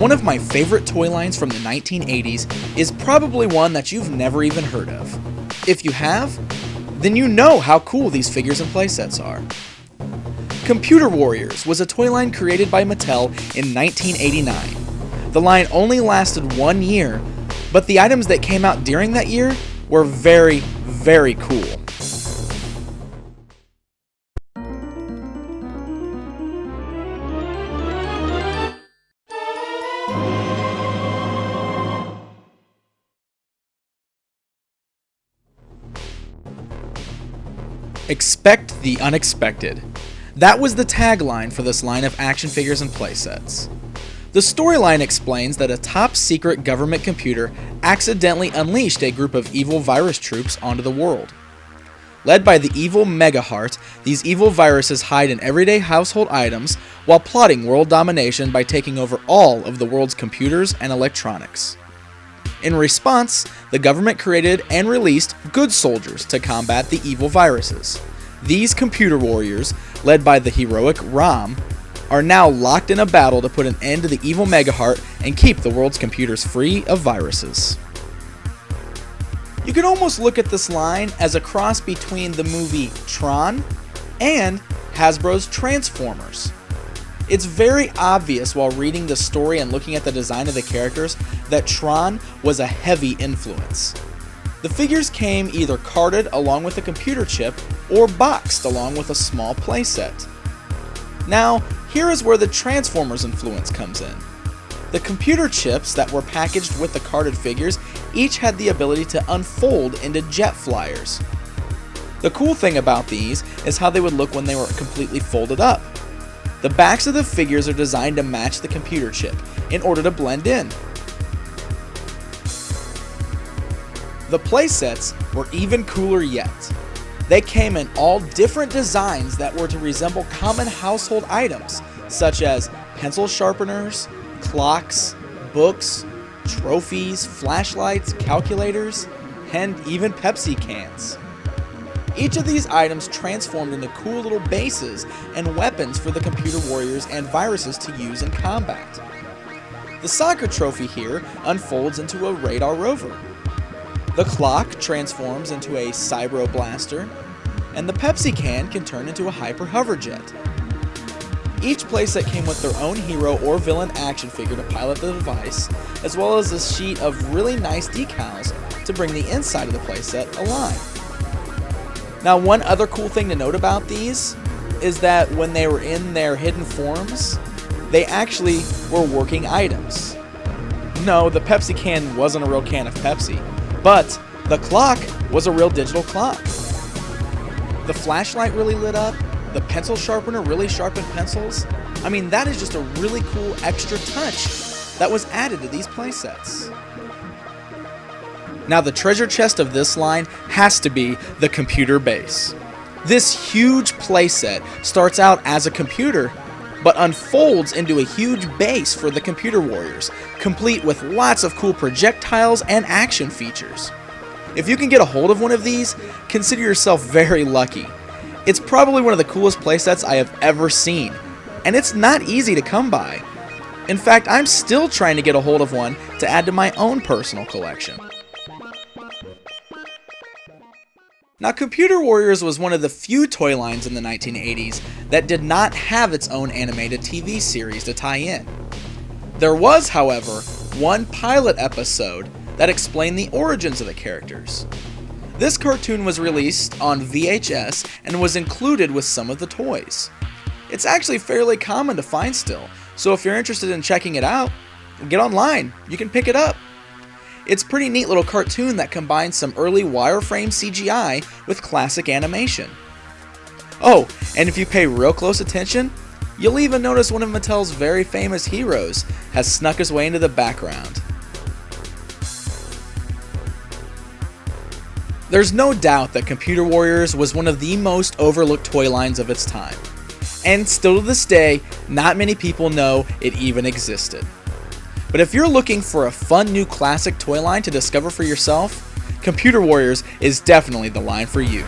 One of my favorite toy lines from the 1980s is probably one that you've never even heard of. If you have, then you know how cool these figures and playsets are. Computer Warriors was a toy line created by Mattel in 1989. The line only lasted 1 year, but the items that came out during that year were very, very cool. Expect the unexpected. That was the tagline for this line of action figures and playsets. The storyline explains that a top-secret government computer accidentally unleashed a group of evil virus troops onto the world. Led by the evil Megaheart, these evil viruses hide in everyday household items while plotting world domination by taking over all of the world's computers and electronics. In response, the government created and released good soldiers to combat the evil viruses. These computer warriors, led by the heroic Rom, are now locked in a battle to put an end to the evil Megaheart and keep the world's computers free of viruses. You can almost look at this line as a cross between the movie Tron and Hasbro's Transformers. It's very obvious while reading the story and looking at the design of the characters that Tron was a heavy influence. The figures came either carded along with a computer chip or boxed along with a small playset. Now, here is where the Transformers influence comes in. The computer chips that were packaged with the carded figures each had the ability to unfold into jet flyers. The cool thing about these is how they would look when they were completely folded up. The backs of the figures are designed to match the computer chip in order to blend in. The playsets were even cooler yet. They came in all different designs that were to resemble common household items, such as pencil sharpeners, clocks, books, trophies, flashlights, calculators, and even Pepsi cans. Each of these items transformed into cool little bases and weapons for the computer warriors and viruses to use in combat. The soccer trophy here unfolds into a radar rover. The clock transforms into a Cybro blaster, and the Pepsi can turn into a hyper hoverjet. Each playset came with their own hero or villain action figure to pilot the device, as well as a sheet of really nice decals to bring the inside of the playset alive. Now, one other cool thing to note about these is that when they were in their hidden forms, they actually were working items. No, the Pepsi can wasn't a real can of Pepsi, but the clock was a real digital clock. The flashlight really lit up, the pencil sharpener really sharpened pencils. I mean, that is just a really cool extra touch that was added to these playsets. Now, the treasure chest of this line has to be the computer base. This huge playset starts out as a computer, but unfolds into a huge base for the computer warriors, complete with lots of cool projectiles and action features. If you can get a hold of one of these, consider yourself very lucky. It's probably one of the coolest playsets I have ever seen, and it's not easy to come by. In fact, I'm still trying to get a hold of one to add to my own personal collection. Now, Computer Warriors was one of the few toy lines in the 1980s that did not have its own animated TV series to tie in. There was, however, one pilot episode that explained the origins of the characters. This cartoon was released on VHS and was included with some of the toys. It's actually fairly common to find still, so if you're interested in checking it out, get online, you can pick it up. It's a pretty neat little cartoon that combines some early wireframe CGI with classic animation. Oh, and if you pay real close attention, you'll even notice one of Mattel's very famous heroes has snuck his way into the background. There's no doubt that Computer Warriors was one of the most overlooked toy lines of its time. And still to this day, not many people know it even existed. But if you're looking for a fun new classic toy line to discover for yourself, Computer Warriors is definitely the line for you.